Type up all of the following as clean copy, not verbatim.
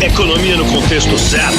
Economia no contexto certo.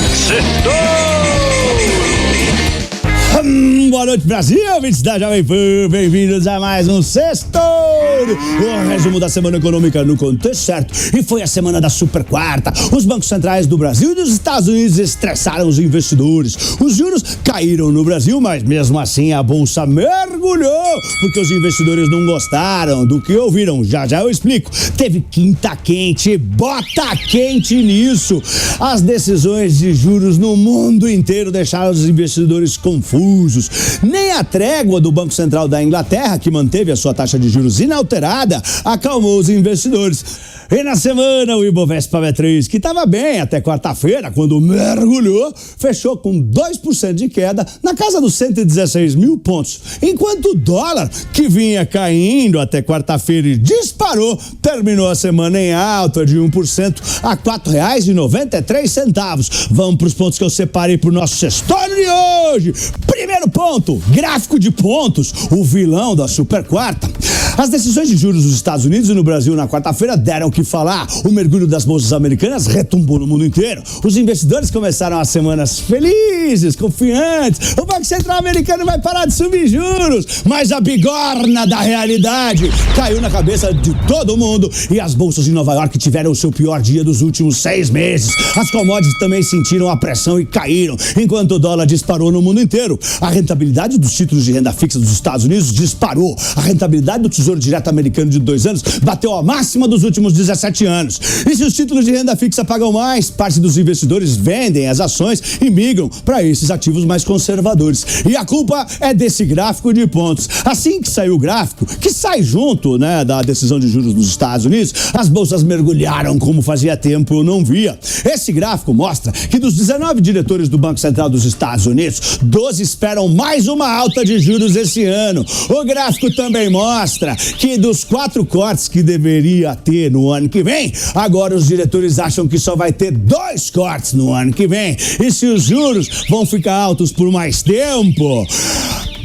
Boa noite, Brasil, ouvintes da Jovem Pan, bem-vindos a mais um Sexto, o resumo da semana econômica no contexto certo. E foi a semana da super quarta. Os bancos centrais do Brasil e dos Estados Unidos estressaram os investidores. Os juros caíram no Brasil, mas mesmo assim a bolsa mergulhou, porque os investidores não gostaram do que ouviram. Já eu explico. Teve quinta quente, bota quente nisso. As decisões de juros no mundo inteiro deixaram os investidores confusos. Nem a trégua do Banco Central da Inglaterra, que manteve a sua taxa de juros inalterada, acalmou os investidores. E na semana, o Ibovespa B3, que estava bem até quarta-feira, quando mergulhou, fechou com 2% de queda na casa dos 116 mil pontos. Enquanto o dólar, que vinha caindo até quarta-feira e disparou, terminou a semana em alta de 1% a R$ 4,93. Vamos para os pontos que eu separei para o nosso sextório de hoje. Primeiro ponto, gráfico de pontos, o vilão da super quarta. As decisões de juros dos Estados Unidos e no Brasil na quarta-feira deram o que falar. O mergulho das bolsas americanas retumbou no mundo inteiro. Os investidores começaram as semanas felizes, confiantes. O Banco Central americano vai parar de subir juros. Mas a bigorna da realidade caiu na cabeça de todo mundo e as bolsas em Nova York tiveram o seu pior dia dos últimos 6 meses. As commodities também sentiram a pressão e caíram, enquanto o dólar disparou no mundo inteiro. A rentabilidade dos títulos de renda fixa dos Estados Unidos disparou. A rentabilidade do Tesouro Direto americano de 2 anos bateu a máxima dos últimos 17 anos. E se os títulos de renda fixa pagam mais, parte dos investidores vendem as ações e migram para esses ativos mais conservadores. E a culpa é desse gráfico de pontos. Assim que saiu o gráfico, que sai junto, da decisão de juros dos Estados Unidos, as bolsas mergulharam como fazia tempo eu não via. Esse gráfico mostra que dos 19 diretores do Banco Central dos Estados Unidos, 12 esperam mais uma alta de juros esse ano. O gráfico também mostra que dos 4 cortes que deveria ter no ano que vem, agora os diretores acham que só vai ter 2 cortes no ano que vem. E se os juros vão ficar altos por mais tempo,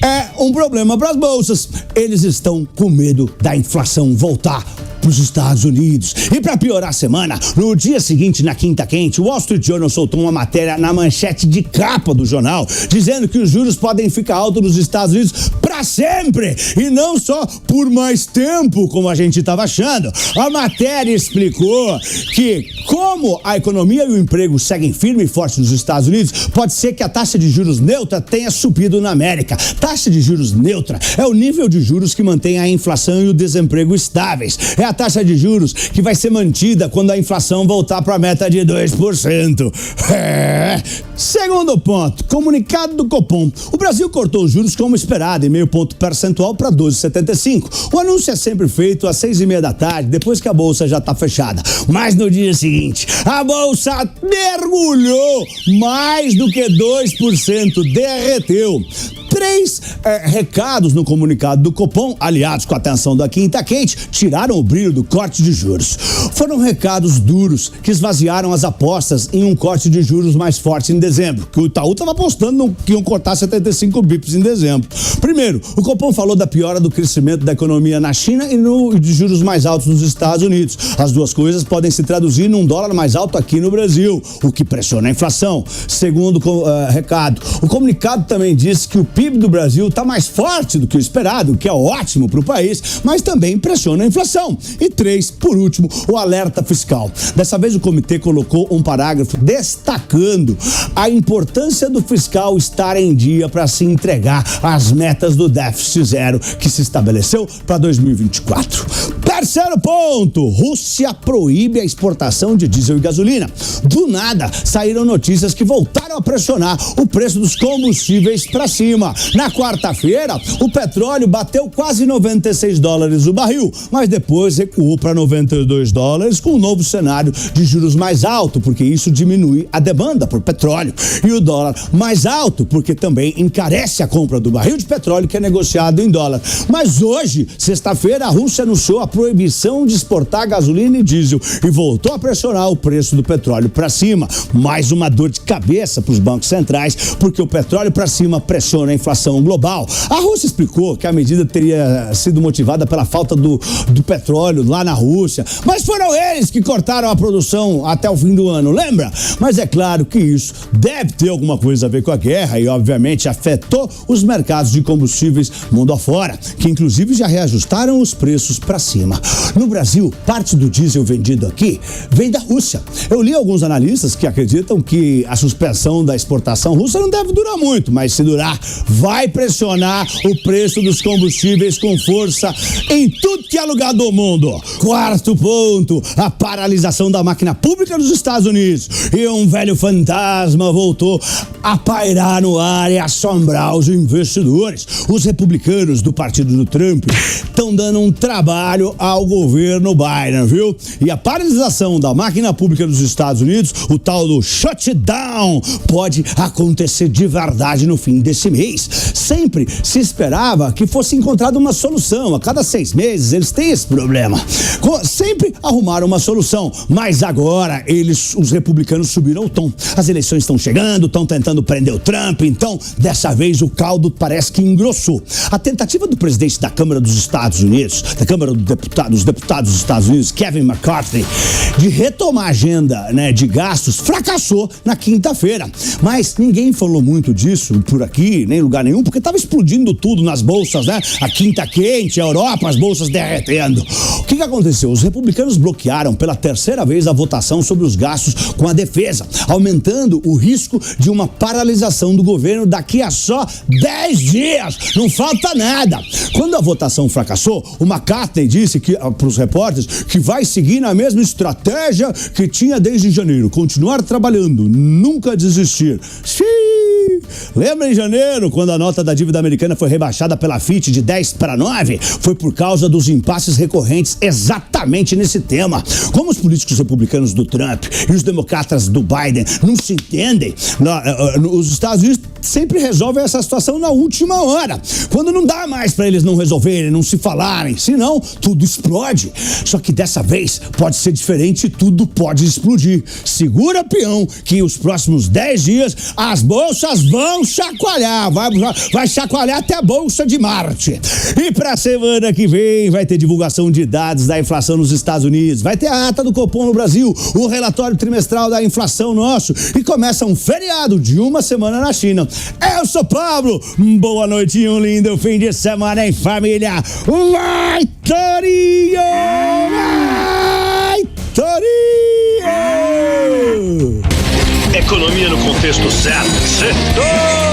é um problema para as bolsas. Eles estão com medo da inflação voltar para os Estados Unidos. E para piorar a semana, no dia seguinte, na quinta quente, o Wall Street Journal soltou uma matéria na manchete de capa do jornal, dizendo que os juros podem ficar altos nos Estados Unidos para sempre, e não só por mais tempo, como a gente estava achando. A matéria explicou que, como a economia e o emprego seguem firme e forte nos Estados Unidos, pode ser que a taxa de juros neutra tenha subido na América. Taxa de juros neutra é o nível de juros que mantém a inflação e o desemprego estáveis. É a taxa de juros que vai ser mantida quando a inflação voltar para a meta de 2%. Segundo ponto, comunicado do Copom. O Brasil cortou os juros como esperado, em meio ponto percentual para 12,75. O anúncio é sempre feito às 6:30 da tarde, depois que a bolsa já está fechada. Mas no dia seguinte, a bolsa mergulhou mais do que 2%, derreteu. 3 recados no comunicado do Copom, aliados com a atenção da quinta quente, tiraram o brilho do corte de juros. Foram recados duros que esvaziaram as apostas em um corte de juros mais forte em dezembro, que o Itaú estava apostando que iam cortar 75 bips em dezembro. Primeiro, o Copom falou da piora do crescimento da economia na China e de juros mais altos nos Estados Unidos. As duas coisas podem se traduzir num dólar mais alto aqui no Brasil, o que pressiona a inflação. Segundo recado, o comunicado também disse que o PIB do Brasil está mais forte do que o esperado, o que é ótimo para o país, mas também pressiona a inflação. E 3, por último, o alerta fiscal. Dessa vez o comitê colocou um parágrafo destacando a importância do fiscal estar em dia para se entregar às metas do déficit zero que se estabeleceu para 2024. Terceiro ponto, Rússia proíbe a exportação de diesel e gasolina. Do nada, saíram notícias que voltaram a pressionar o preço dos combustíveis para cima. Na quarta-feira, o petróleo bateu quase $96 o barril, mas depois recuou para $92 com um novo cenário de juros mais alto, porque isso diminui a demanda por petróleo. E o dólar mais alto, porque também encarece a compra do barril de petróleo que é negociado em dólar. Mas hoje, sexta-feira, a Rússia anunciou a proibição de exportar gasolina e diesel e voltou a pressionar o preço do petróleo para cima. Mais uma dor de cabeça para os bancos centrais, porque o petróleo para cima pressiona na inflação global. A Rússia explicou que a medida teria sido motivada pela falta do petróleo lá na Rússia, mas foram eles que cortaram a produção até o fim do ano, lembra? Mas é claro que isso deve ter alguma coisa a ver com a guerra e, obviamente, afetou os mercados de combustíveis mundo afora, que inclusive já reajustaram os preços para cima. No Brasil, parte do diesel vendido aqui vem da Rússia. Eu li alguns analistas que acreditam que a suspensão da exportação russa não deve durar muito, mas se durar, vai pressionar o preço dos combustíveis com força em tudo que é lugar do mundo. Quarto ponto, a paralisação da máquina pública nos Estados Unidos. E um velho fantasma voltou a pairar no ar e assombrar os investidores. Os republicanos do partido do Trump estão dando um trabalho ao governo Biden, viu? E a paralisação da máquina pública dos Estados Unidos, o tal do shutdown, pode acontecer de verdade no fim desse mês. Sempre se esperava que fosse encontrada uma solução. A cada 6 meses eles têm esse problema. Sempre arrumaram uma solução, mas agora os republicanos subiram o tom. As eleições estão chegando, estão tentando prender o Trump, então dessa vez o caldo parece que engrossou. A tentativa do presidente da Câmara dos Estados Unidos, da Câmara dos Deputados dos Estados Unidos, Kevin McCarthy, de retomar a agenda, de gastos, fracassou na quinta-feira. Mas ninguém falou muito disso por aqui, nem em lugar nenhum, porque estava explodindo tudo nas bolsas, A quinta quente, a Europa, as bolsas derretendo. O que aconteceu? Os republicanos bloquearam pela terceira vez a votação sobre os gastos com a defesa, aumentando o risco de uma paralisação do governo daqui a só 10 dias. Não falta nada. Quando a votação fracassou, o McCarthy disse para os repórteres que vai seguir na mesma estratégia que tinha desde janeiro. Continuar trabalhando, nunca desistir. Xiii! Lembra em janeiro, quando a nota da dívida americana foi rebaixada pela Fitch de 10 para 9? Foi por causa dos impasses recorrentes exatamente nesse tema. Como os políticos republicanos do Trump e os democratas do Biden não se entendem, os Estados Unidos sempre resolvem essa situação na última hora, quando não dá mais para eles não resolverem, não se falarem, senão tudo explode. Só que dessa vez pode ser diferente e tudo pode explodir. Segura, peão, que os próximos 10 dias as bolsas vão chacoalhar, vai chacoalhar até a Bolsa de Marte. E pra semana que vem vai ter divulgação de dados da inflação nos Estados Unidos, vai ter a ata do Copom no Brasil, o relatório trimestral da inflação nosso, e começa um feriado de uma semana na China. Eu sou Pablo, boa noite e um lindo fim de semana em família. Vai, Torinho! Vai, Torinho! Economia no contexto certo. Certo.